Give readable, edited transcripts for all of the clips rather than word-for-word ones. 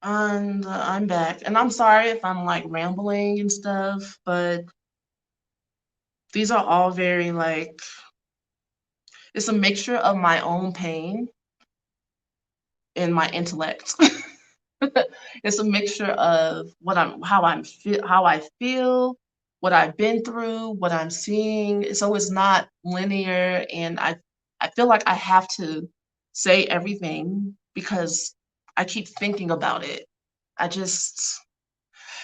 And I'm back. And I'm sorry if I'm like rambling and stuff, but these are all very like, it's a mixture of my own pain and my intellect. It's a mixture of how I feel, what I've been through, what I'm seeing. So it's not linear, and I feel like I have to say everything because I keep thinking about it. I just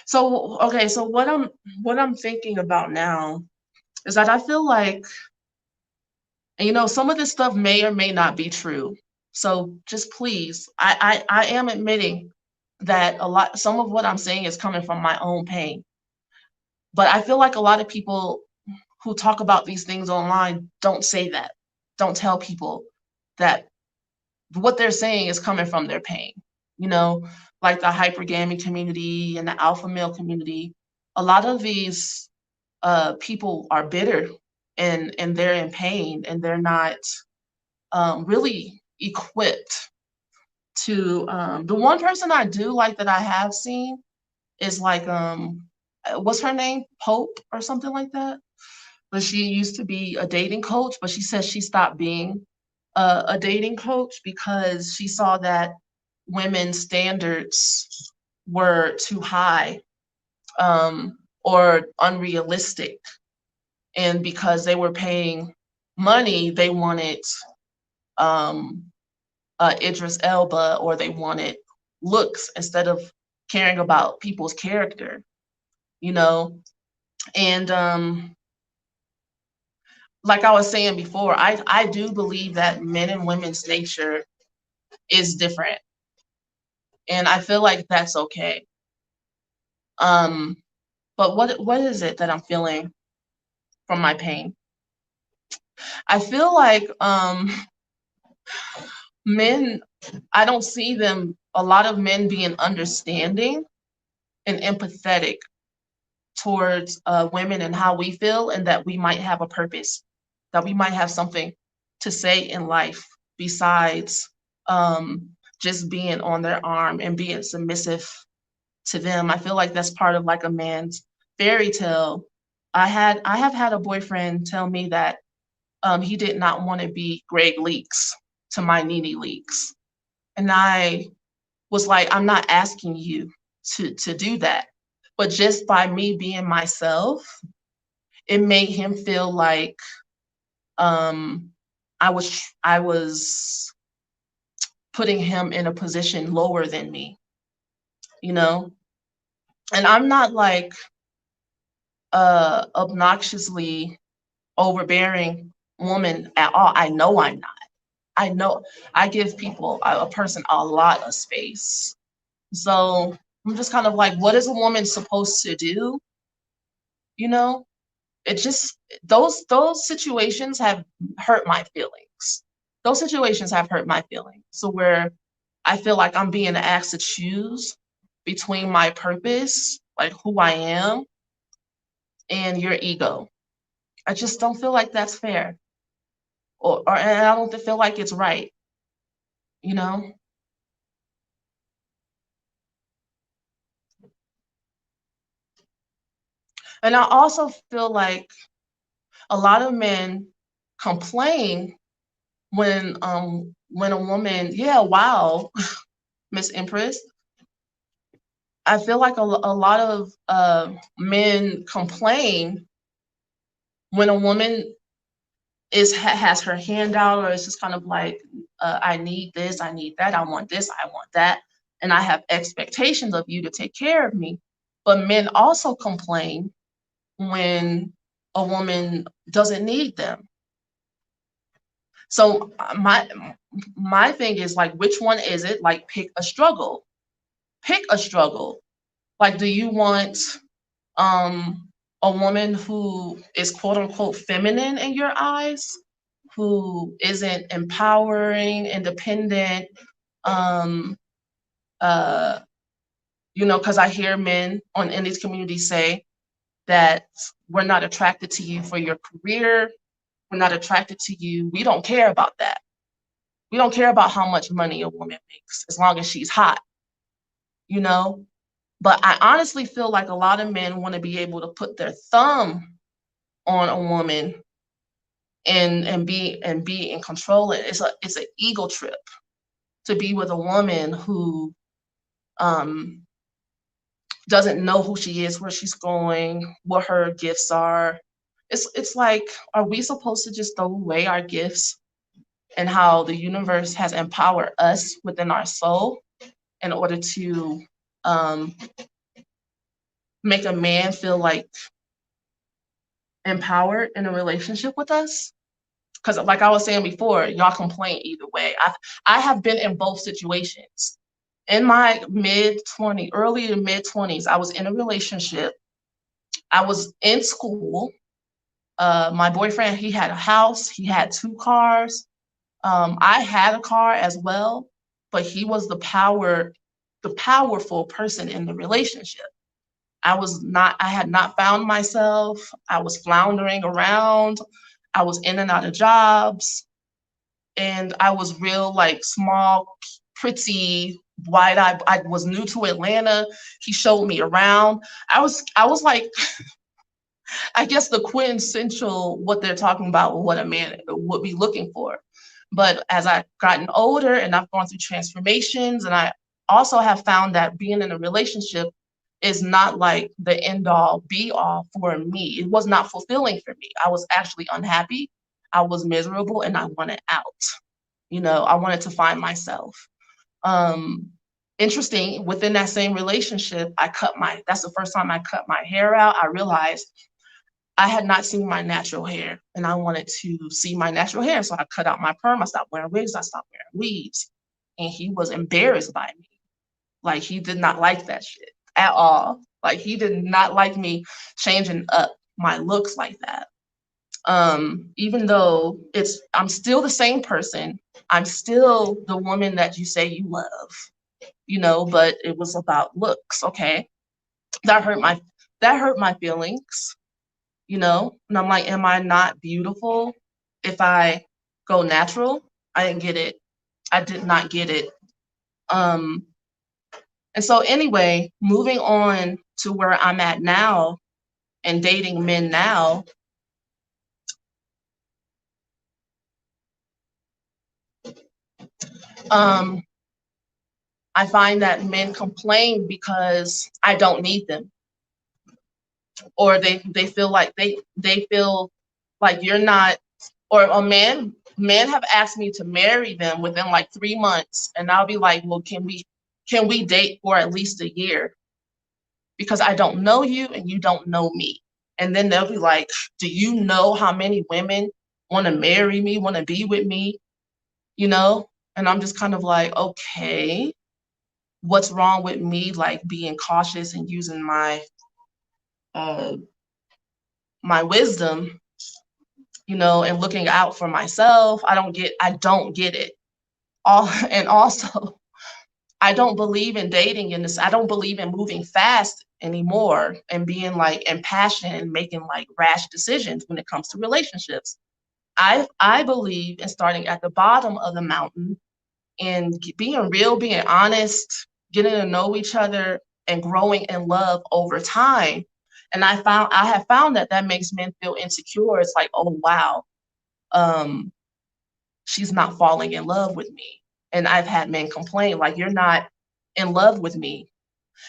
So okay, so what I'm thinking about now is that I feel like, and some of this stuff may or may not be true. So just please, I am admitting that some of what I'm saying is coming from my own pain. But I feel like a lot of people who talk about these things online don't say that. Don't tell people that what they're saying is coming from their pain. You know, like the hypergamy community and the alpha male community. A lot of these people are bitter and they're in pain and they're not really equipped to. The one person I do like that I have seen is like, what's her name? Pope or something like that. But she used to be a dating coach, but she says she stopped being a dating coach because she saw that women's standards were too high, or unrealistic. And because they were paying money, they wanted um, Idris Elba, or they wanted looks instead of caring about people's character, you know? And like I was saying before, I do believe that men and women's nature is different. And I feel like that's okay. Um, but what is it that I'm feeling from my pain? I feel like men, I don't see a lot of men being understanding and empathetic towards women and how we feel, and that we might have a purpose, that we might have something to say in life besides just being on their arm and being submissive to them. I feel like that's part of like a man's fairy tale. I have had a boyfriend tell me that he did not want to be Greg Leaks to my Nene Leaks. And I was like, I'm not asking you to do that. But just by me being myself, it made him feel like um, I was putting him in a position lower than me, you know. And I'm not like obnoxiously overbearing woman at all. I know I'm not. I know I give people a person a lot of space. So I'm just kind of like, what is a woman supposed to do? You know, it just those situations have hurt my feelings. Those situations have hurt my feelings. So where I feel like I'm being asked to choose between my purpose, like who I am, and your ego. I just don't feel like that's fair, or and I don't feel like it's right. You know, and I also feel like a lot of men complain when a woman, yeah, wow, Miss Empress. I feel like a lot of men complain when a woman has her hand out, or it's just kind of like, I need this, I need that, I want this, I want that, and I have expectations of you to take care of me. But men also complain when a woman doesn't need them. So my thing is like, which one is it? Like, pick a struggle. Pick a struggle. Like, do you want um a woman who is quote unquote feminine in your eyes, who isn't empowering, independent, um uh because I hear men in these communities say that we're not attracted to you for your career, we're not attracted to you, we don't care about that. We don't care about how much money a woman makes as long as she's hot. you know? But I honestly feel like a lot of men want to be able to put their thumb on a woman and be in control. It's an ego trip to be with a woman who um doesn't know who she is, where she's going, what her gifts are. It's like, are we supposed to just throw away our gifts and how the universe has empowered us within our soul in order to um, make a man feel like empowered in a relationship with us? Because like I was saying before, y'all complain either way. I have been in both situations. In my early to mid 20s, I was in a relationship. I was in school. My boyfriend, he had a house, he had 2 cars. I had a car as well, but he was the powerful person in the relationship. I had not found myself. I was floundering around. I was in and out of jobs. And I was real like small, pretty, wide eyed. I was new to Atlanta. He showed me around. I was like, I guess the quintessential what they're talking about, what a man would be looking for. But as I've gotten older and I've gone through transformations, and I also have found that being in a relationship is not like the end all be all for me. It was not fulfilling for me. I was actually unhappy. I was miserable and I wanted out. I wanted to find myself. Um, Interesting, within that same relationship, that's the first time I cut my hair out. I realized I had not seen my natural hair and I wanted to see my natural hair. So I cut out my perm. I stopped wearing wigs. I stopped wearing weaves. And he was embarrassed by me. Like he did not like that shit at all. Like he did not like me changing up my looks like that. Even though I'm still the same person. I'm still the woman that you say you love, but it was about looks. Okay. That hurt my that hurt my feelings. And I'm like, am I not beautiful if I go natural? I didn't get it. I did not get it. Um, and so anyway, moving on to where I'm at now and dating men now, um, I find that men complain because I don't need them, or they feel like they feel like you're not, or a man have asked me to marry them within like 3 months, and I'll be like, well, can we date for at least a year, because I don't know you and you don't know me. And then they'll be like, do you know how many women want to marry me, want to be with me, you know? And I'm just kind of like, okay, what's wrong with me like being cautious and using uh my wisdom, and looking out for myself? I don't get it. And also, I don't believe in dating in this. I don't believe in moving fast anymore and being like impassioned and making like rash decisions when it comes to relationships. I believe in starting at the bottom of the mountain and being real, being honest, getting to know each other and growing in love over time. And I have found that makes men feel insecure. It's like, oh wow, um, she's not falling in love with me. And I've had men complain, like, you're not in love with me.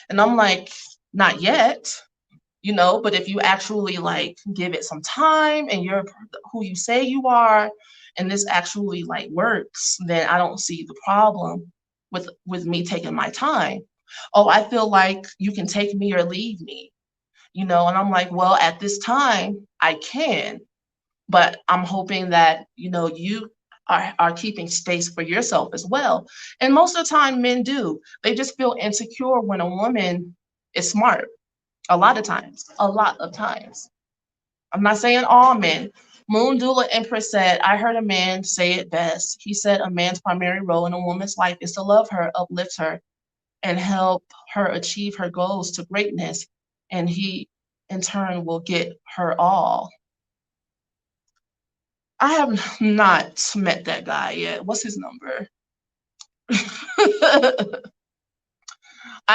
And I'm like, not yet, but if you actually like give it some time and you're who you say you are, and this actually like works, then I don't see the problem with me taking my time. Oh, I feel like you can take me or leave me, and I'm like, well, at this time I can, but I'm hoping that you are keeping space for yourself as well. And most of the time men do. They just feel insecure when a woman is smart. A lot of times. I'm not saying all men. Moon Dula Empress said, I heard a man say it best. He said a man's primary role in a woman's life is to love her, uplift her, and help her achieve her goals to greatness. And he, in turn, will get her all. I have not met that guy yet. What's his number? I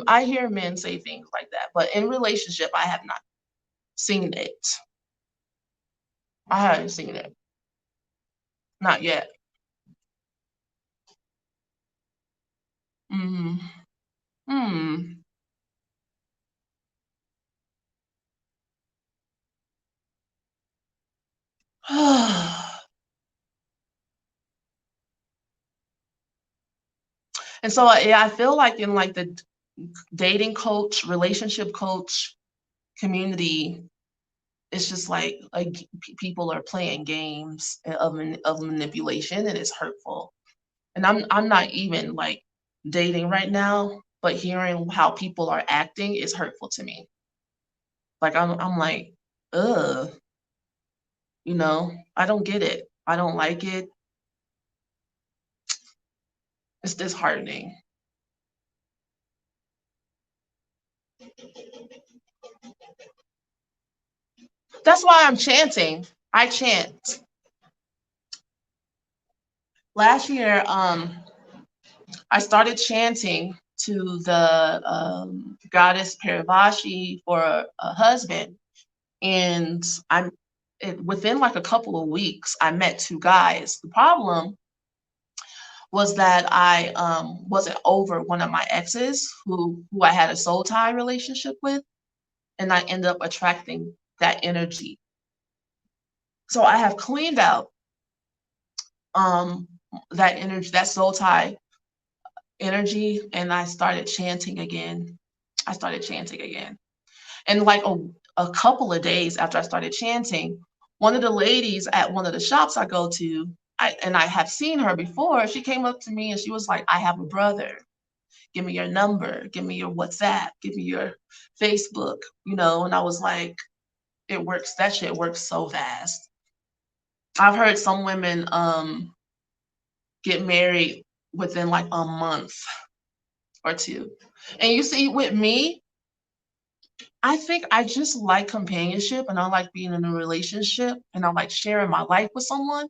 I hear men say things like that, but in relationship, I have not seen it. I haven't seen it. Not yet. Mhm. Hmm. And so, yeah, I feel like in like the dating coach, relationship coach community, it's just like people are playing games of manipulation, and it's hurtful. And I'm not even like dating right now, but hearing how people are acting is hurtful to me. Like I'm like, ugh, I don't get it. I don't like it. It's disheartening. That's why I'm chanting. I chant. Last year, I started chanting to the goddess Paravashi for a husband, and within like a couple of weeks, I met two guys. The problem was that I wasn't over one of my exes who I had a soul tie relationship with, and I ended up attracting that energy. So I have cleaned out um, that energy, that soul tie energy, and I started chanting again. I started chanting again. And like a couple of days after I started chanting, one of the ladies at one of the shops I go to, I have seen her before, she came up to me and she was like, I have a brother. Give me your number, give me your WhatsApp, give me your Facebook. And I was like, that shit works so fast. I've heard some women get married within like a month or two. And you see, with me, I think I just like companionship and I like being in a relationship and I like sharing my life with someone.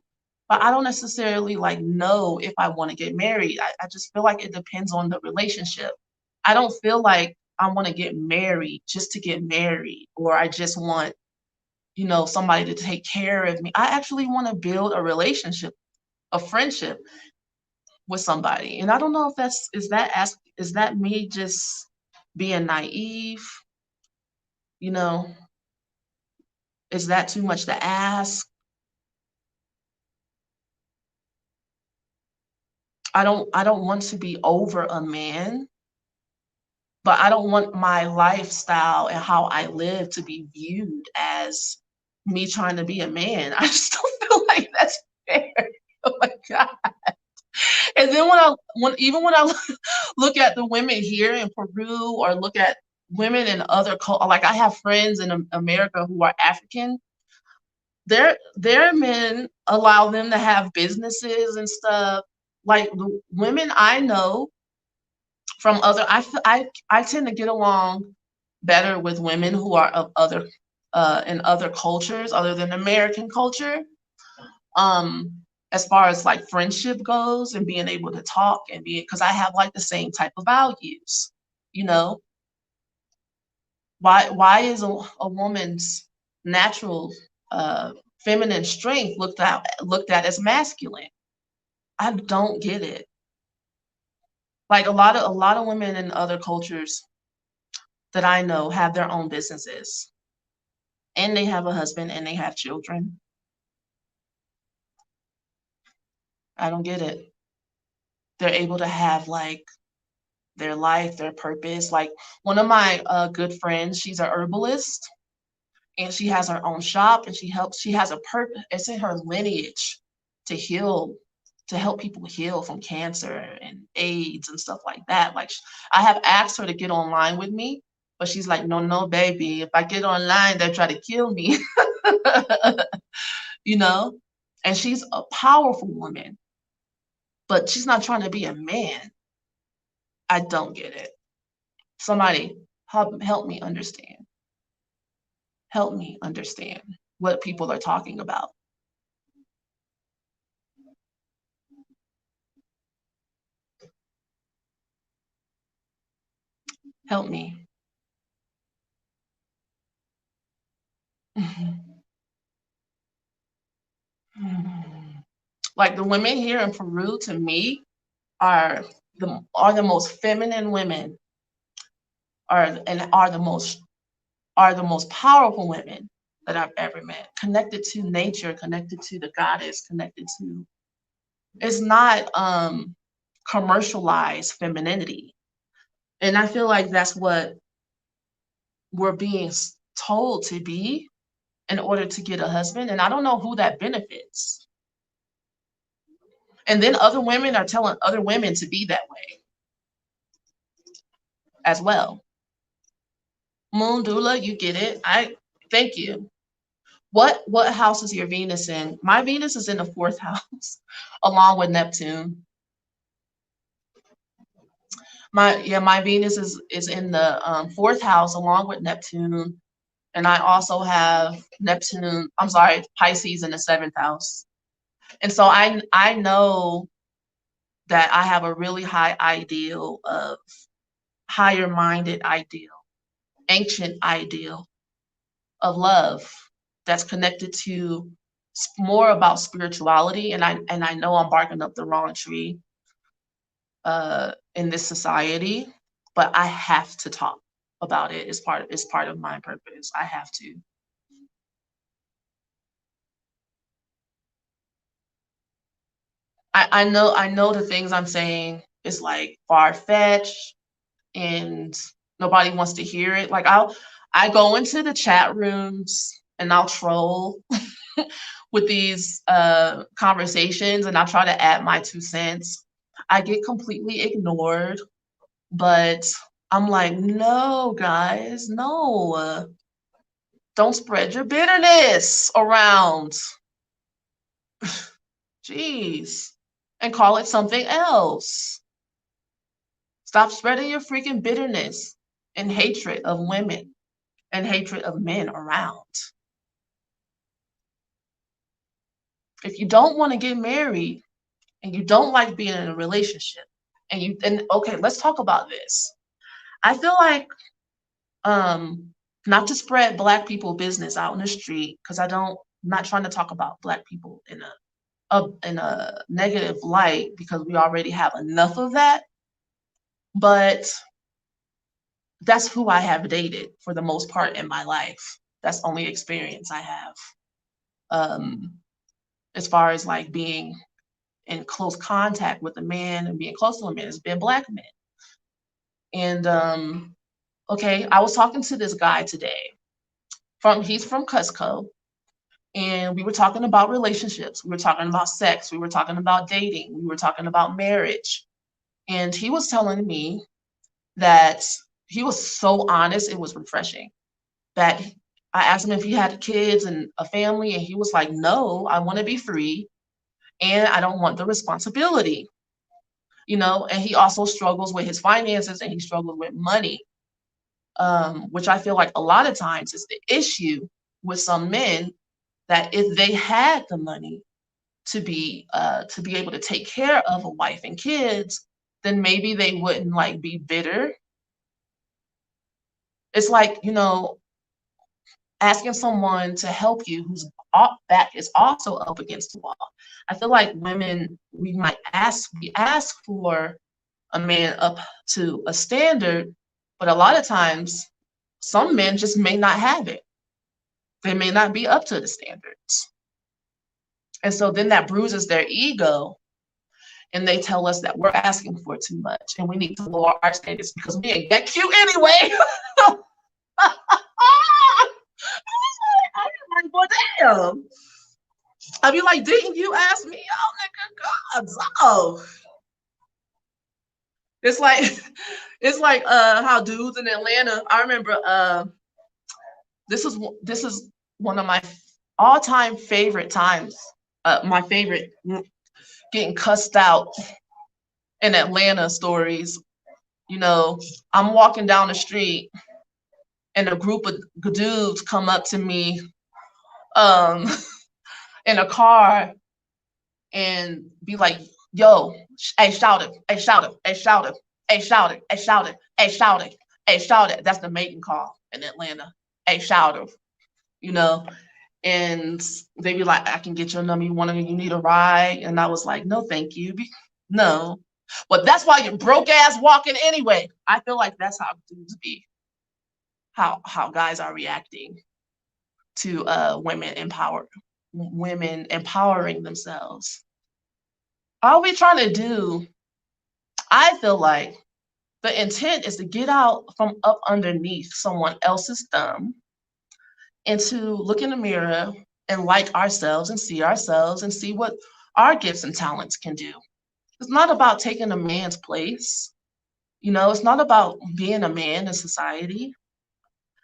But I don't necessarily like know if I want to get married. I just feel like it depends on the relationship. I don't feel like I want to get married just to get married, or I just want, somebody to take care of me. I actually want to build a relationship, a friendship with somebody. And I don't know if is that me just being naive, you know? Is that too much to ask? I don't want to be over a man, but I don't want my lifestyle and how I live to be viewed as me trying to be a man. I just don't feel like that's fair. Oh my god. And then when I look at the women here in Peru or look at women in other like I have friends in America who are African, their men allow them to have businesses and stuff. Like the women I know from I tend to get along better with women who are of other in other cultures other than American culture. Um, as far as like friendship goes and being able to talk and be because I have like the same type of values. You know, why is a woman's natural feminine strength looked at as masculine? I don't get it. Like a lot of women in other cultures that I know have their own businesses and they have a husband and they have children. I don't get it. They're able to have like their life, their purpose. Like one of my good friends, she's a herbalist and she has her own shop and she has a purpose. It's in her lineage to heal, to help people heal from cancer and AIDS and stuff like that. Like I have asked her to get online with me, but she's like, no, no, baby. If I get online, they'll try to kill me. you know? And she's a powerful woman, but she's not trying to be a man. I don't get it. Somebody help me understand. Help me understand what people are talking about. Help me. Like the women here in Peru, to me, are the most feminine women, are the most powerful women that I've ever met. Connected to nature, connected to the goddess, connected to, it's not commercialized femininity. And I feel like that's what we're being told to be in order to get a husband. And I don't know who that benefits. And then other women are telling other women to be that way as well. Moon Dula, you get it. I thank you. What house is your Venus in? My Venus is in the fourth house, along with Neptune. My Venus is in the fourth house along with Neptune, and I also have Neptune. I'm sorry, Pisces in the seventh house, and so I know that I have a really high ideal of higher minded ideal, ancient ideal of love that's connected to more about spirituality, and I know I'm barking up the wrong tree in this society, but I have to talk about it. It's part of my purpose. I have to. I know the things I'm saying is like far fetched and nobody wants to hear it. Like I go into the chat rooms and I'll troll with these conversations and I try to add my 2 cents. I get completely ignored, but I'm like, no, guys, no. Don't spread your bitterness around. Jeez. And call it something else. Stop spreading your freaking bitterness and hatred of women and hatred of men around. If you don't want to get married and you don't like being in a relationship, and okay, let's talk about this. I feel like not to spread black people business out in the street, because I'm not trying to talk about black people in a negative light because we already have enough of that. But that's who I have dated for the most part in my life. That's the only experience I have. Um, as far as like being in close contact with a man and being close to a man has been black men. And okay, I was talking to this guy today. He's from Cusco, and we were talking about relationships. We were talking about sex. We were talking about dating. We were talking about marriage. And he was telling me that he was so honest, it was refreshing. That I asked him if he had kids and a family, and he was like, no, I want to be free and I don't want the responsibility, and he also struggles with his finances and he struggles with money, which I feel like a lot of times is the issue with some men, that if they had the money to be able to take care of a wife and kids, then maybe they wouldn't like be bitter. It's like, asking someone to help you whose back is also up against the wall. I feel like women, we ask for a man up to a standard, but a lot of times some men just may not have it. They may not be up to the standards. And so then that bruises their ego, and they tell us that we're asking for too much and we need to lower our standards because we ain't that cute anyway. I be like, well, damn. I be like, didn't you ask me? Oh, nigga, God, oh. It's like, it's like how dudes in Atlanta. I remember this is one of my all-time favorite times. My favorite getting cussed out in Atlanta stories. I'm walking down the street and a group of dudes come up to me um, in a car and be like, yo, hey, shout it, hey, shout it, hey, shout it, hey, shout it, hey, shout it, hey, shout it. Hey, shout it. That's the mating call in Atlanta. Hey, shout her, you know. And they be like, I can get your number. You need a ride? And I was like, no, thank you. No. But that's why you're broke ass walking anyway. I feel like that's how dudes be, how guys are reacting to women empowering themselves. All we trying to do, I feel like the intent is to get out from up underneath someone else's thumb and to look in the mirror and like ourselves and see what our gifts and talents can do. It's not about taking a man's place. It's not about being a man in society.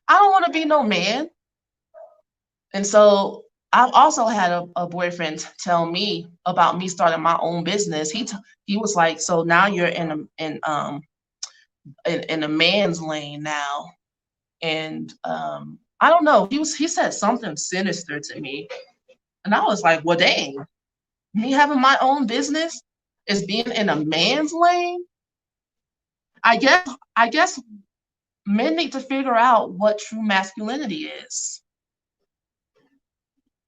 I don't want to be no man. And so I've also had a boyfriend tell me about me starting my own business. He was like, so now you're in a man's lane now. And I don't know. He said something sinister to me. And I was like, well, dang, me having my own business is being in a man's lane. I guess men need to figure out what true masculinity is.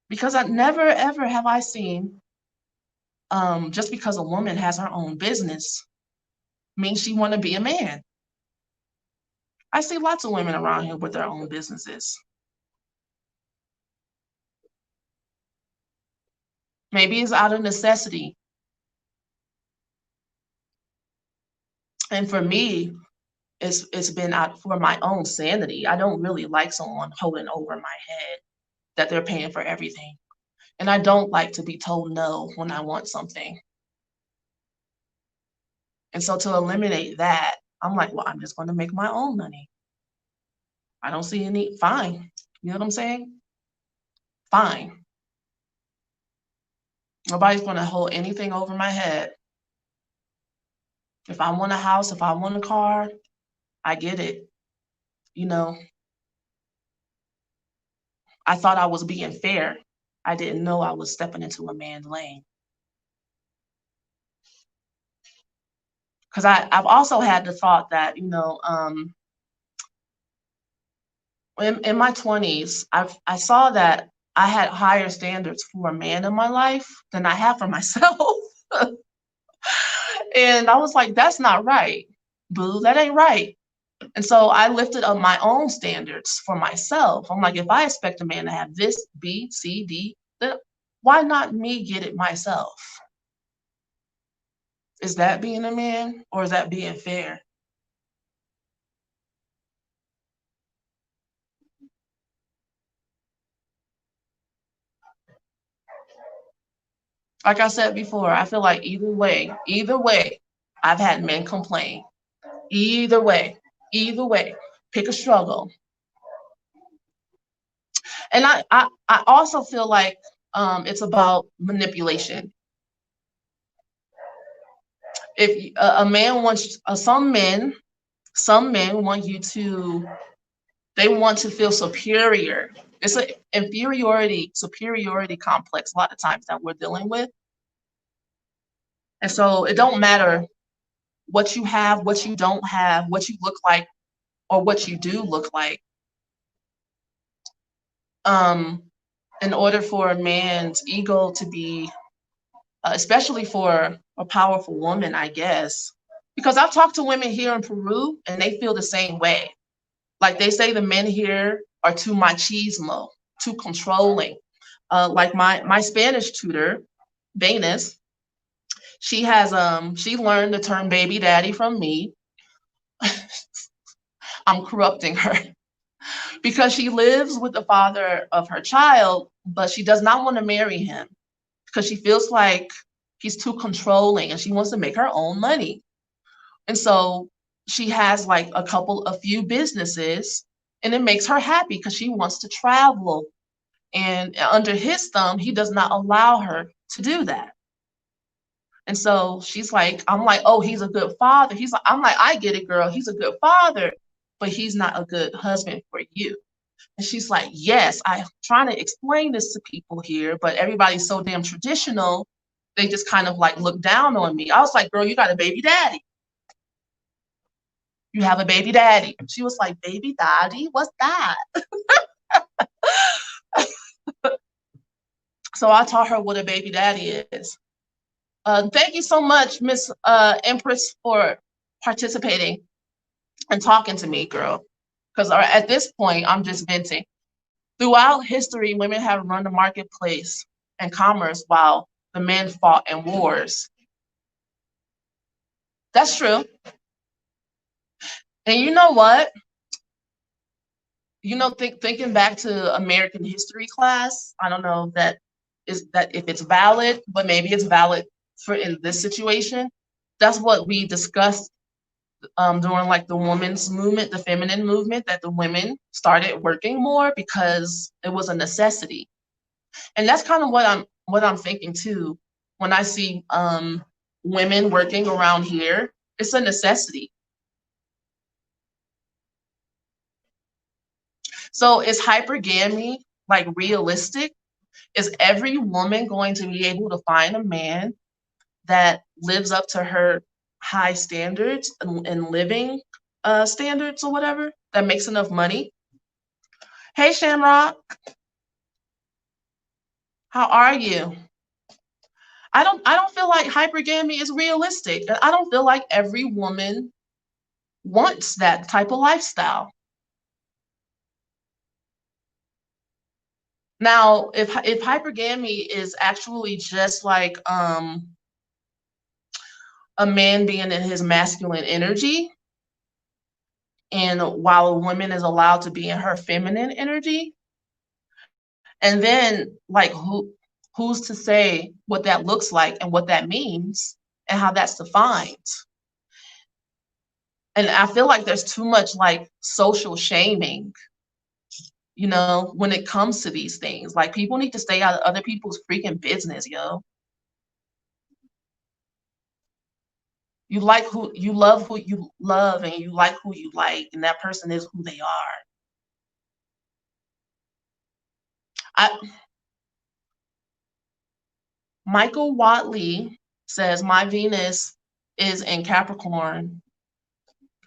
Because I never ever have I seen just because a woman has her own business means she want to be a man. I see lots of women around here with their own businesses. Maybe it's out of necessity. And for me, it's been out for my own sanity. I don't really like someone holding over my head that they're paying for everything. And I don't like to be told no when I want something. And so to eliminate that, I'm like, well, I'm just going to make my own money. I don't see any, fine. You know what I'm saying? Fine. Nobody's going to hold anything over my head. If I want a house, if I want a car, I get it. You know, I thought I was being fair. I didn't know I was stepping into a man's lane. Because I've also had the thought that, in my 20s, I saw that I had higher standards for a man in my life than I have for myself. And I was like, that's not right, boo. That ain't right. And so I lifted up my own standards for myself. I'm like, if I expect a man to have this, B, C, D, then why not me get it myself? Is that being a man or is that being fair? Like I said before, I feel like either way, I've had men complain. Either way, pick a struggle. And I also feel like it's about manipulation. If a man wants, some men want you to, they want to feel superior. It's an superiority complex a lot of times that we're dealing with. And so it don't matter what you have, what you don't have, what you look like, or what you do look like. Um, in order for a man's ego to be, especially for a powerful woman, I guess, because I've talked to women here in Peru and they feel the same way. Like they say the men here are too machismo, too controlling. Like my Spanish tutor, Venus, she learned the term baby daddy from me. I'm corrupting her because she lives with the father of her child, but she does not want to marry him because she feels like he's too controlling and she wants to make her own money. And so she has like a few businesses and it makes her happy because she wants to travel. And under his thumb, he does not allow her to do that. And so she's like, I'm like, oh, he's a good father. I'm like, I get it, girl. He's a good father, but he's not a good husband for you. And she's like, yes, I'm trying to explain this to people here, but everybody's so damn traditional. They just kind of like look down on me. I was like, girl, you got a baby daddy. You have a baby daddy. She was like, baby daddy? What's that? So I taught her what a baby daddy is. Thank you so much, Miss Empress, for participating and talking to me, girl. Because at this point, I'm just venting. Throughout history, women have run the marketplace and commerce while the men fought in wars. That's true. And you know what? Thinking back to American history class, I don't know that if it's valid, but maybe it's valid for in this situation. That's what we discussed during like the women's movement, the feminine movement, that the women started working more because it was a necessity. And that's kind of what I'm thinking too. When I see women working around here, it's a necessity. So is hypergamy like realistic? Is every woman going to be able to find a man that lives up to her high standards and living standards or whatever, that makes enough money? Hey Shamrock, how are you? I don't feel like hypergamy is realistic. And I don't feel like every woman wants that type of lifestyle. Now, if hypergamy is actually just like a man being in his masculine energy, and while a woman is allowed to be in her feminine energy, and then like who's to say what that looks like and what that means and how that's defined? And I feel like there's too much like social shaming, when it comes to these things. Like people need to stay out of other people's freaking business, yo. You like who you love, who you love, and you like who you like, and that person is who they are. I Michael Watley says my Venus is in Capricorn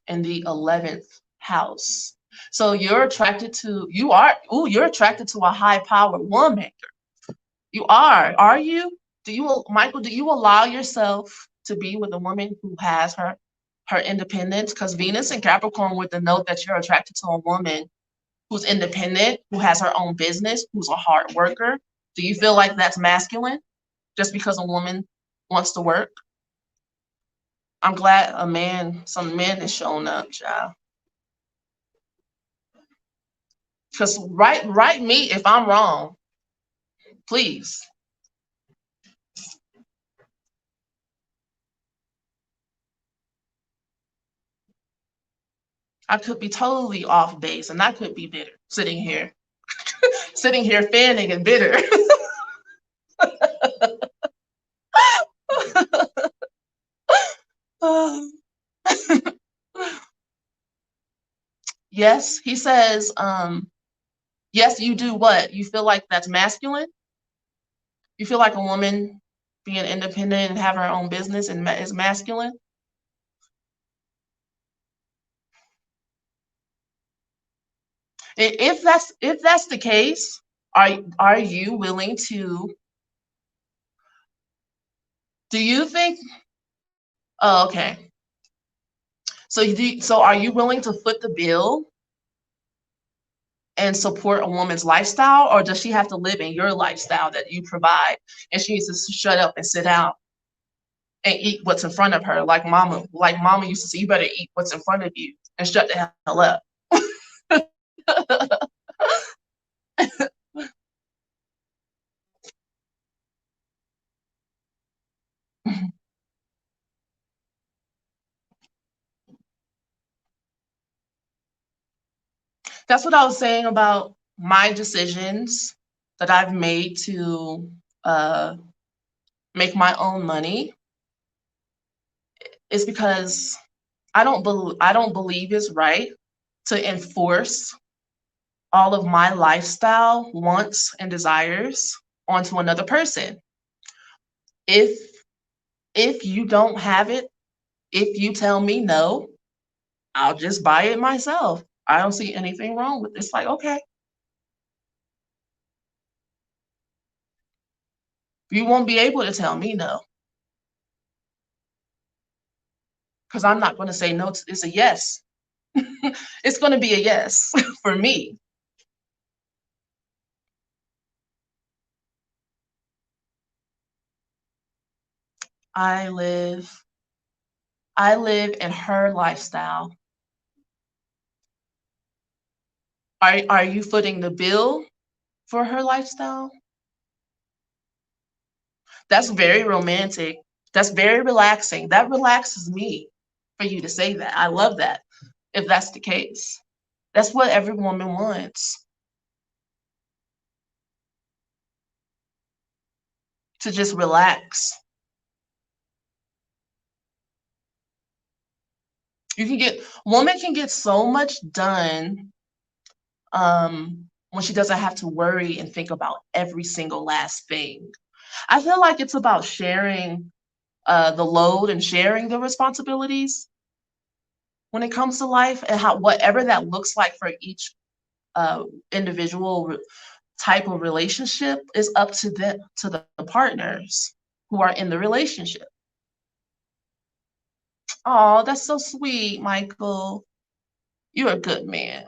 in the 11th house. So you're attracted to a high powered woman. You are you? Michael, do you allow yourself to be with a woman who has her independence? Because Venus and Capricorn would denote that you're attracted to a woman who's independent, who has her own business, who's a hard worker. Do you feel like that's masculine just because a woman wants to work? I'm glad some men is showing up, child. Because write me if I'm wrong, please. I could be totally off base, and I could be bitter, sitting here fanning and bitter. Yes, he says, yes, you do what? You feel like that's masculine? You feel like a woman being independent and have her own business and is masculine? If that's the case, are you willing to? Do you think? Oh, okay. So are you willing to foot the bill and support a woman's lifestyle, or does she have to live in your lifestyle that you provide, and she needs to shut up and sit down and eat what's in front of her, like mama used to say, you better eat what's in front of you and shut the hell up. That's what I was saying about my decisions that I've made to uh, make my own money, is because I don't believe it's right to enforce all of my lifestyle wants and desires onto another person. If if you don't have it, if you tell me no, I'll just buy it myself. I don't see anything wrong with it. It's like, okay, you won't be able to tell me no, because I'm not going to say no. It's a yes. It's going to be a yes for me. I live, I live in her lifestyle. Are you footing the bill for her lifestyle? That's very romantic. That's very relaxing. That relaxes me for you to say that. I love that if that's the case. That's what every woman wants, to just relax. Woman can get so much done when she doesn't have to worry and think about every single last thing. I feel like it's about sharing the load and sharing the responsibilities when it comes to life, and how whatever that looks like for each uh, individual type of relationship is up to the partners who are in the relationship. Oh, that's so sweet, Michael. You're a good man.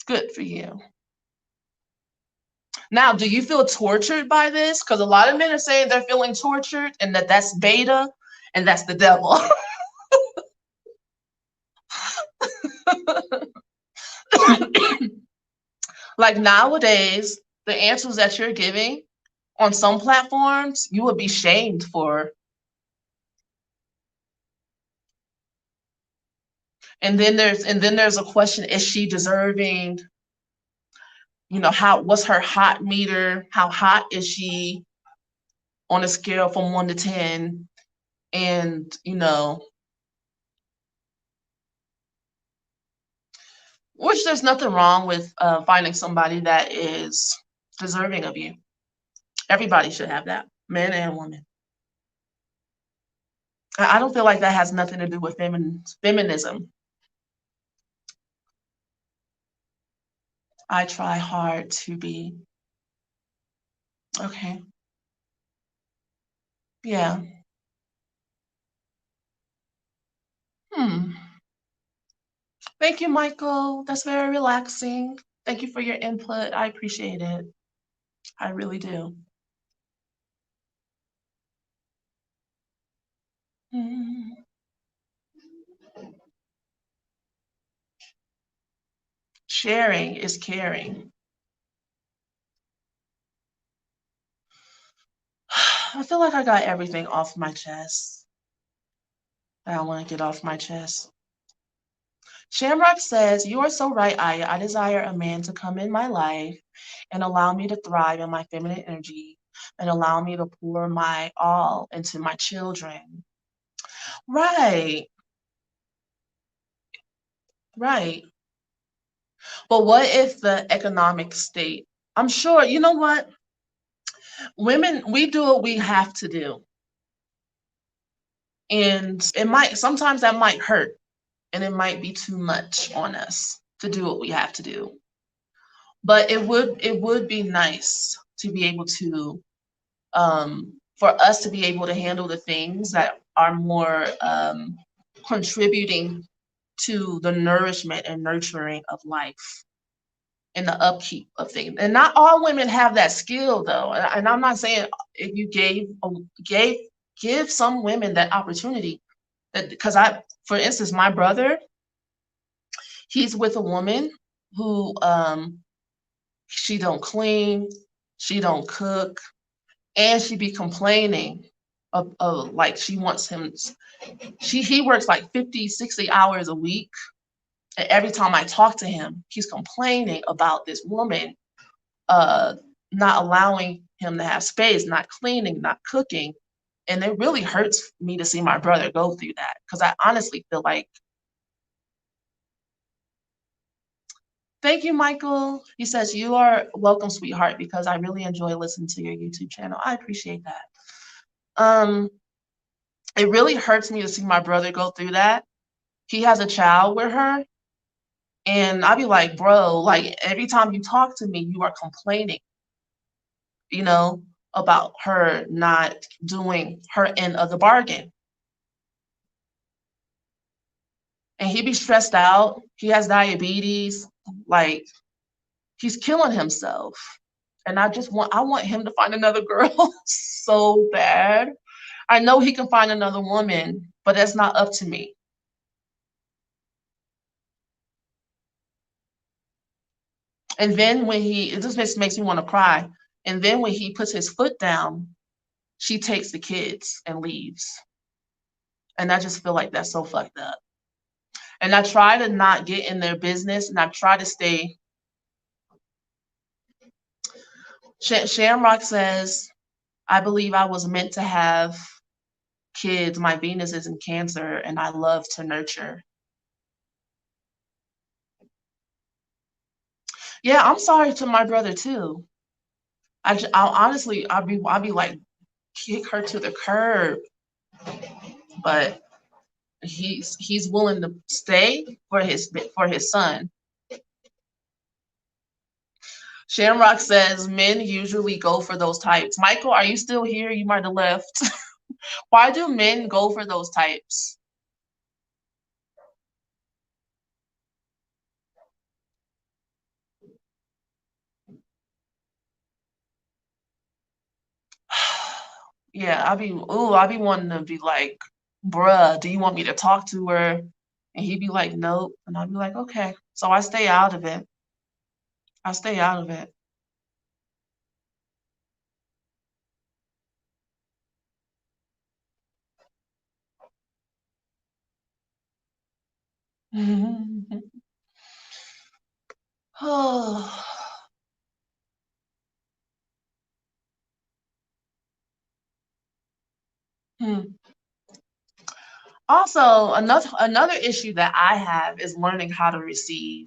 Good for you. Now, do you feel tortured by this? Because a lot of men are saying they're feeling tortured and that's beta and that's the devil. Like nowadays, the answers that you're giving on some platforms, you would be shamed for. And then there's a question: is she deserving? How what's her hot meter? How hot is she on a scale from 1 to 10? And which there's nothing wrong with finding somebody that is deserving of you. Everybody should have that, man and woman. I don't feel like that has nothing to do with feminism. I try hard to be. Okay. Yeah. Hmm. Thank you, Michael. That's very relaxing. Thank you for your input. I appreciate it. I really do. Hmm. Sharing is caring. I feel like I got everything off my chest that I want to get off my chest. Shamrock says, "You are so right, Aya. I desire a man to come in my life and allow me to thrive in my feminine energy and allow me to pour my all into my children." Right, right. But what if the economic state? I'm sure, you know what? Women, we do what we have to do. And sometimes that might hurt and it might be too much on us to do what we have to do. But it would be nice to be able to for us to be able to handle the things that are more contributing to the nourishment and nurturing of life and the upkeep of things. And not all women have that skill though. And I'm not saying if you gave give some women that opportunity, that because for instance, my brother, he's with a woman who she don't clean, she don't cook, and she be complaining of like she wants him. He works like 50, 60 hours a week. And every time I talk to him, he's complaining about this woman uh not allowing him to have space, not cleaning, not cooking. And it really hurts me to see my brother go through that, because I honestly feel like, thank you, Michael. He says, "You are welcome, sweetheart, because I really enjoy listening to your YouTube channel." I appreciate that. Um, it really hurts me to see my brother go through that. He has a child with her, and I'd be like, bro, like every time you talk to me, you are complaining, you know, about her not doing her end of the bargain. And he be stressed out. He has diabetes. Like he's killing himself. And I want him to find another girl so bad. I know he can find another woman, but that's not up to me. And then when it just makes me want to cry. And then when he puts his foot down, she takes the kids and leaves. And I just feel like that's so fucked up. And I try to not get in their business, and I try to stay. Shamrock says, I believe I was meant to have kids. My Venus is in Cancer, and I love to nurture. Yeah, I'm sorry to my brother too. I'll honestly, I'll be like, kick her to the curb, but he's willing to stay for his son. Shamrock says men usually go for those types. Michael, are you still here? You might have left. Why do men go for those types? Yeah, I be wanting to be like, bruh, do you want me to talk to her? And he'd be like, nope. And I'd be like, okay. So I stay out of it. I stay out of it. Oh. Hmm. Also, another issue that I have is learning how to receive.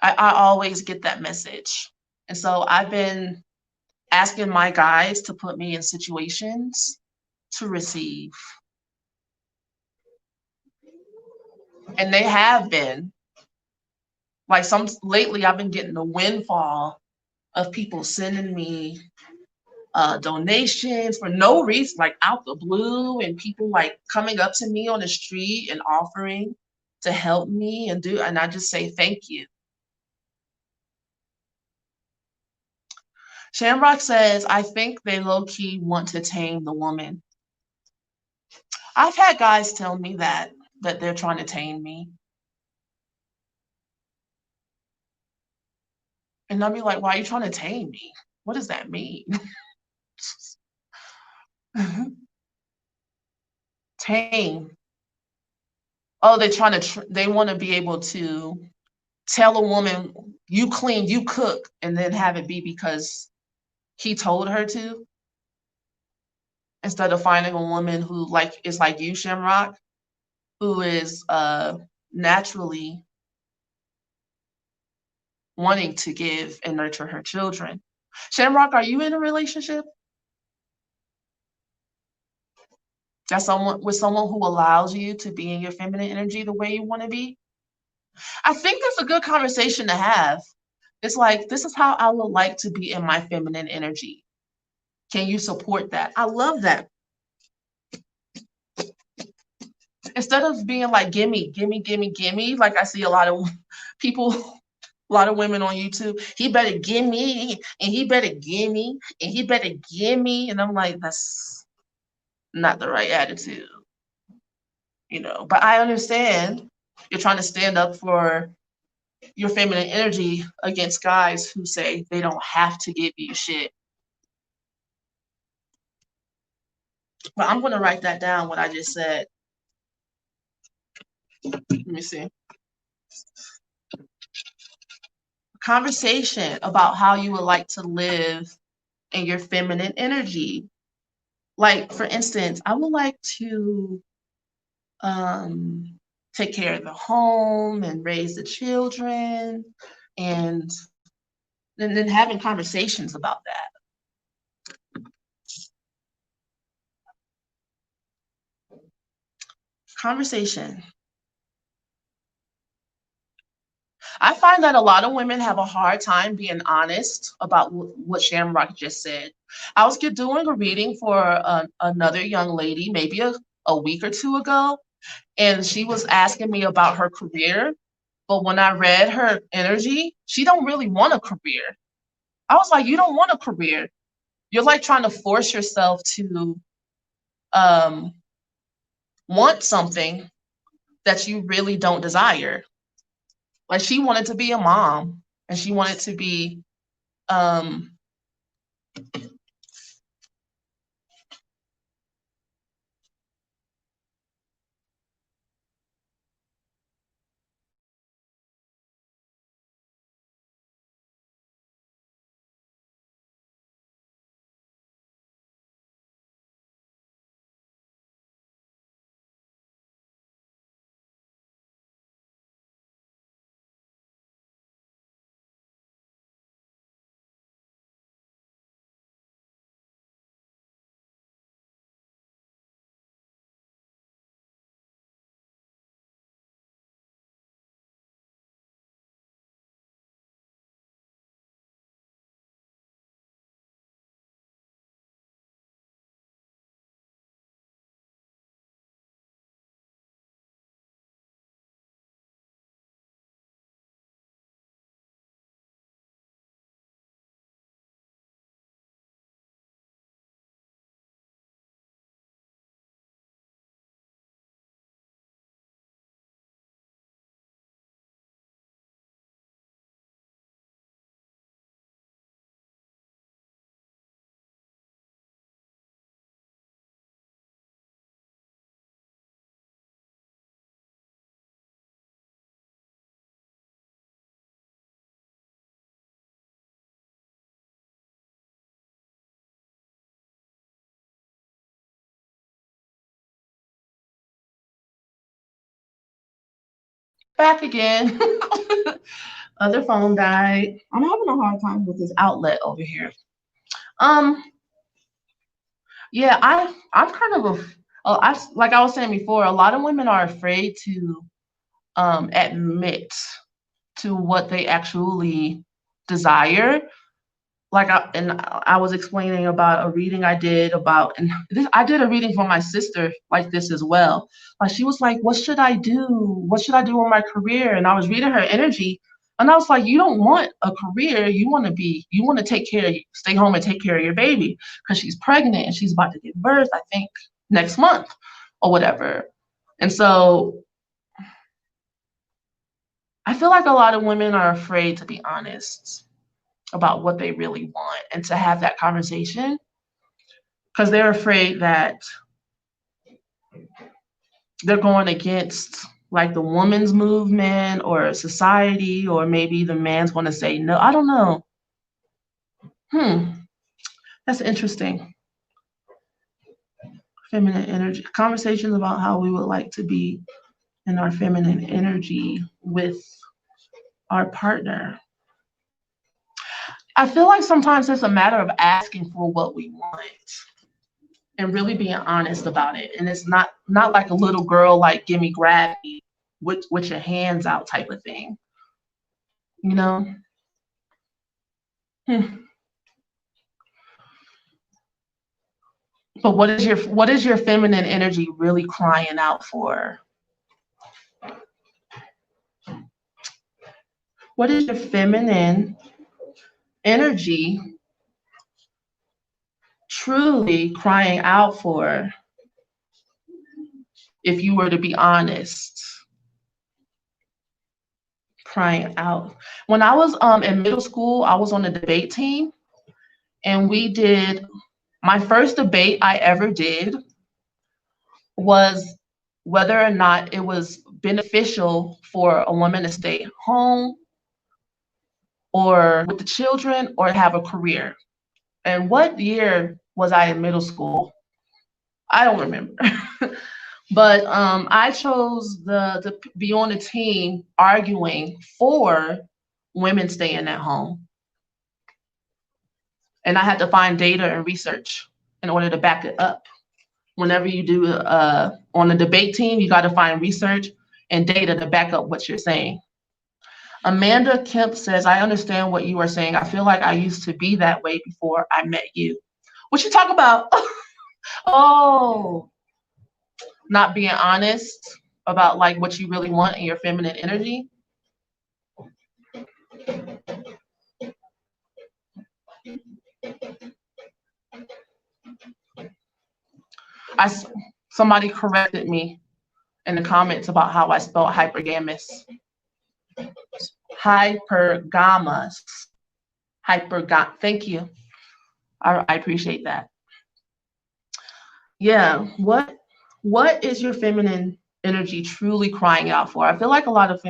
I always get that message. And so I've been asking my guides to put me in situations to receive. And they have been. Like some lately I've been getting a windfall of people sending me donations for no reason, like out the blue, and people like coming up to me on the street and offering to help me and I just say thank you. Shamrock says, I think they low key want to tame the woman. I've had guys tell me that they're trying to tame me. And I'll be like, why are you trying to tame me? What does that mean? Tame. Oh, they want to be able to tell a woman, you clean, you cook, and then have it be because he told her to, instead of finding a woman who like is like you, Shamrock, who is naturally wanting to give and nurture her children. Shamrock, are you in a relationship? That's someone with someone who allows you to be in your feminine energy the way you want to be? I think that's a good conversation to have. It's like, this is how I would like to be in my feminine energy. Can you support that? I love that. Instead of being like, gimme, gimme, gimme, gimme, like I see a lot of people, a lot of women on YouTube, he better give me, and he better give me, and he better give me. And I'm like, that's not the right attitude, you know. But I understand you're trying to stand up for your feminine energy against guys who say they don't have to give you shit. But I'm gonna write that down, what I just said. Let me see. Conversation about how you would like to live in your feminine energy. Like, for instance, I would like to um, take care of the home and raise the children, and then having conversations about that. Conversation. I find that a lot of women have a hard time being honest about what Shamrock just said. I was doing a reading for another young lady maybe a week or two ago, and she was asking me about her career. But when I read her energy, she don't really want a career. I was like, you don't want a career. You're like trying to force yourself to um, want something that you really don't desire. Like she wanted to be a mom and she wanted to be um, back again. Other phone died. I'm having a hard time with this outlet over here. Um, yeah, I'm kind of a like I was saying before, a lot of women are afraid to admit to what they actually desire. Like I was explaining about a reading I did about, and this, I did a reading for my sister like this as well. Like she was like, "What should I do? What should I do with my career?" And I was reading her energy, and I was like, "You don't want a career. You want to take care of, stay home and take care of your baby because she's pregnant and she's about to give birth. I think next month or whatever." And so I feel like a lot of women are afraid to be honest about what they really want and to have that conversation because they're afraid that they're going against like the woman's movement or society, or maybe the man's going to say no. I don't know. That's interesting. Feminine energy conversations about how we would like to be in our feminine energy with our partner. I feel like sometimes it's a matter of asking for what we want and really being honest about it. And it's not like a little girl, like give me, grab me with your hands out type of thing, you know. Hmm. But what is your feminine energy really crying out for? What is your feminine energy truly crying out for, if you were to be honest? Crying out. When I was in middle school, I was on the debate team, and we did, my first debate I ever did was whether or not it was beneficial for a woman to stay home or with the children or have a career. And what year was I in middle school? I don't remember. But I chose to be on the team arguing for women staying at home. And I had to find data and research in order to back it up. Whenever you do on the debate team, you got to find research and data to back up what you're saying. Amanda Kemp says, I understand what you are saying. I feel like I used to be that way before I met you. What you talk about? Oh, not being honest about like what you really want in your feminine energy. I Somebody corrected me in the comments about how I spelled hypergamous. Hypergamous. Thank you. I appreciate that. Yeah. What is your feminine energy truly crying out for? I feel like a lot of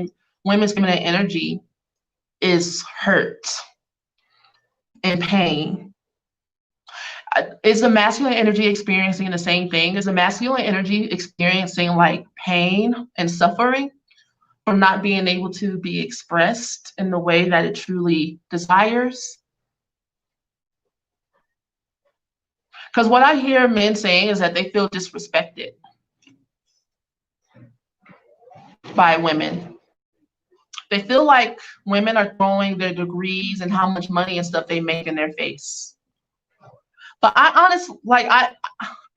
women's feminine energy is hurt and pain. Is the masculine energy experiencing the same thing? Is the masculine energy experiencing like pain and suffering from not being able to be expressed in the way that it truly desires? Because what I hear men saying is that they feel disrespected by women. They feel like women are throwing their degrees and how much money and stuff they make in their face. But I honestly, like,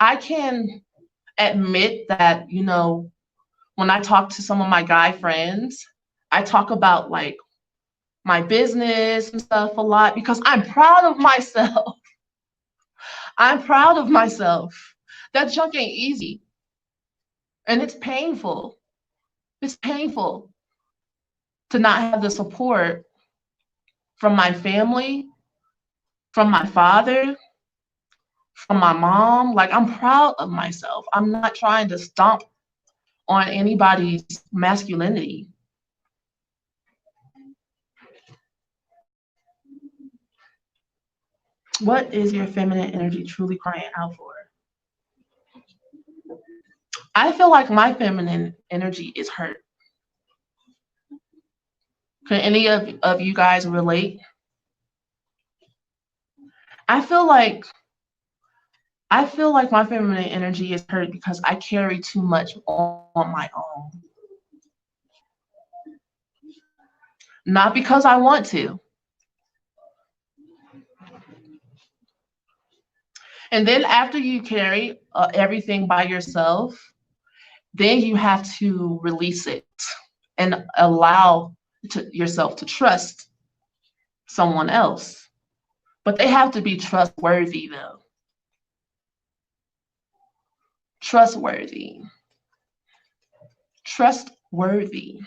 I can admit that, you know, when I talk to some of my guy friends, I talk about like my business and stuff a lot because I'm proud of myself. I'm proud of myself. That junk ain't easy. And it's painful. It's painful to not have the support from my family, from my father, from my mom. Like, I'm proud of myself. I'm not trying to stomp on anybody's masculinity. What is your feminine energy truly crying out for? I feel like my feminine energy is hurt. Can any of you guys relate? I feel like my feminine energy is hurt because I carry too much on my own. Not because I want to. And then after you carry everything by yourself, then you have to release it and allow yourself to trust someone else. But they have to be trustworthy, though. Trustworthy. Trustworthy.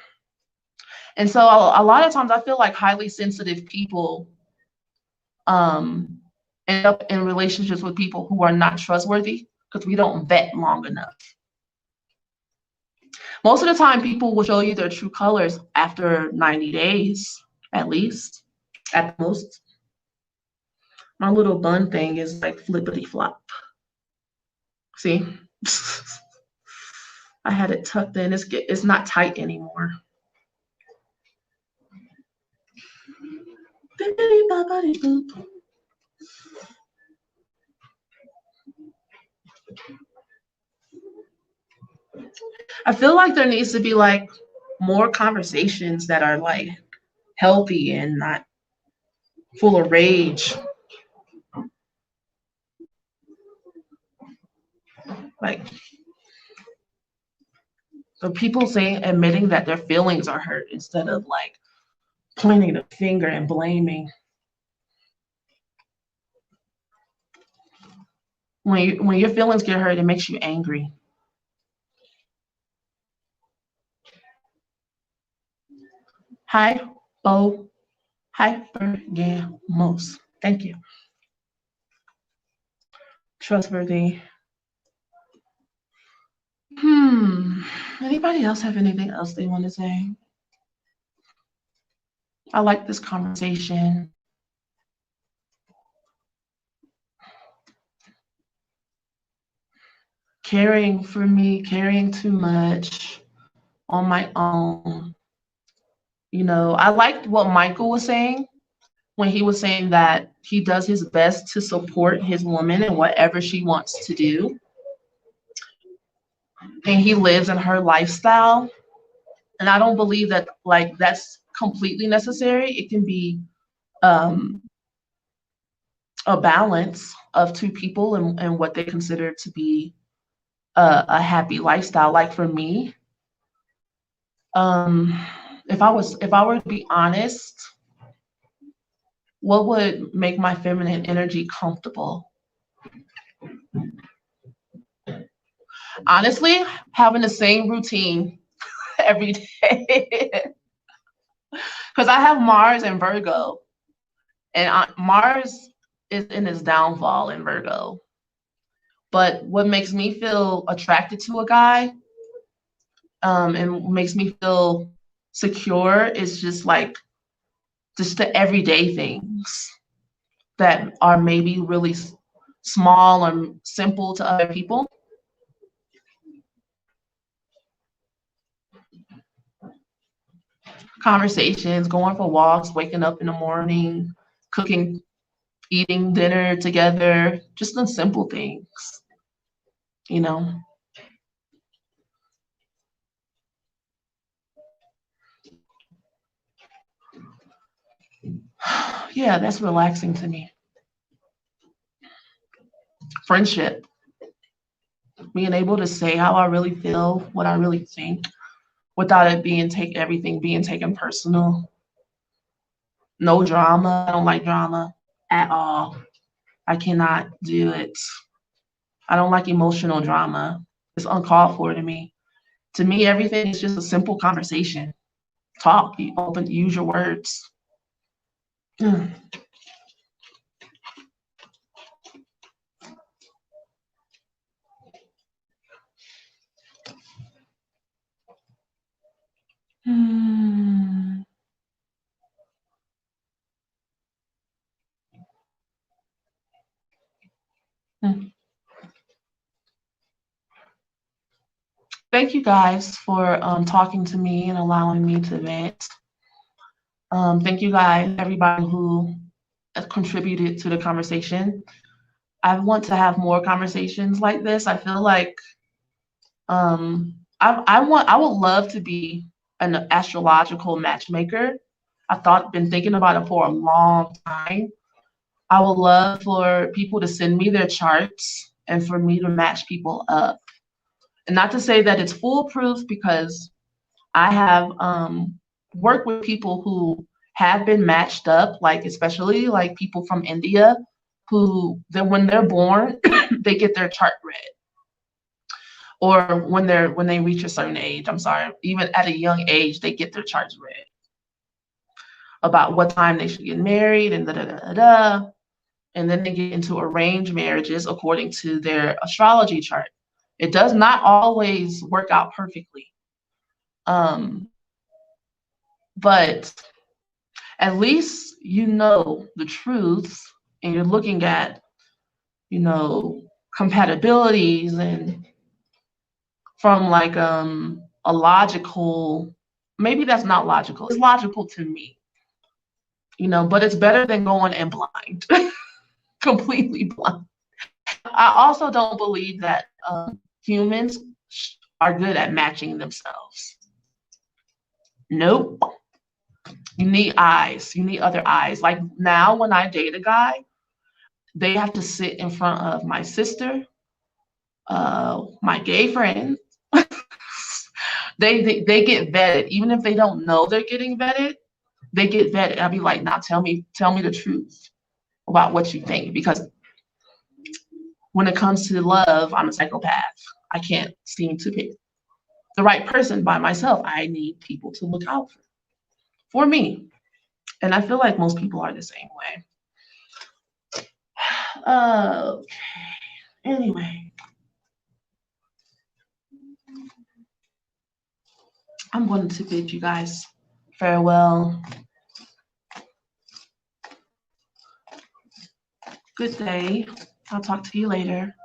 And so a lot of times I feel like highly sensitive people end up in relationships with people who are not trustworthy because we don't vet long enough. Most of the time, people will show you their true colors after 90 days, at least, at the most. My little bun thing is like flippity flop. See? I had it tucked in. It's not tight anymore. I feel like there needs to be like more conversations that are like healthy and not full of rage. Like, so people saying, admitting that their feelings are hurt instead of like pointing the finger and blaming. When your feelings get hurt, it makes you angry. Hypergamous. Thank you. Trustworthy. Anybody else have anything else they want to say? I like this conversation. Caring for me, caring too much on my own. You know, I liked what Michael was saying when he was saying that he does his best to support his woman in whatever she wants to do. And he lives in her lifestyle. And I don't believe that like that's completely necessary. It can be um, a balance of two people and what they consider to be a happy lifestyle. Like for me, um, if I were to be honest, what would make my feminine energy comfortable? Honestly, having the same routine every day. Because I have Mars and Virgo, and Mars is in its downfall in Virgo. But what makes me feel attracted to a guy, and makes me feel secure is just the everyday things that are maybe really small or simple to other people. Conversations, going for walks, waking up in the morning, cooking, eating dinner together, just the simple things, you know? Yeah, that's relaxing to me. Friendship, being able to say how I really feel, what I really think, without it being everything being taken personal. No drama. I don't like drama at all. I cannot do it. I don't like emotional drama. It's uncalled for to me. To me, everything is just a simple conversation. Talk, you open, use your words. Mm. Mm. Mm. Thank you guys for talking to me and allowing me to vent. Thank you guys, everybody who contributed to the conversation. I want to have more conversations like this. I feel like I would love to be an astrological matchmaker. Been thinking about it for a long time. I would love for people to send me their charts and for me to match people up. And not to say that it's foolproof because I have worked with people who have been matched up, like especially like people from India who then when they're born, they get their chart read. Or when they reach a certain age, I'm sorry, even at a young age, they get their charts read about what time they should get married and da da da da da. And then they get into arranged marriages according to their astrology chart. It does not always work out perfectly. Um, but at least you know the truth and you're looking at, you know, compatibilities and from like a logical, maybe that's not logical. It's logical to me, you know, but it's better than going in blind, completely blind. I also don't believe that humans are good at matching themselves. Nope. You need eyes. You need other eyes. Like now, when I date a guy, they have to sit in front of my sister, my gay friend. They get vetted, even if they don't know they're getting vetted. They get vetted. I'll be like, now tell me the truth about what you think, because when it comes to love, I'm a psychopath. I can't seem to pick the right person by myself. I need people to look out for me. And I feel like most people are the same way. Okay. Anyway, I'm going to bid you guys farewell. Good day. I'll talk to you later.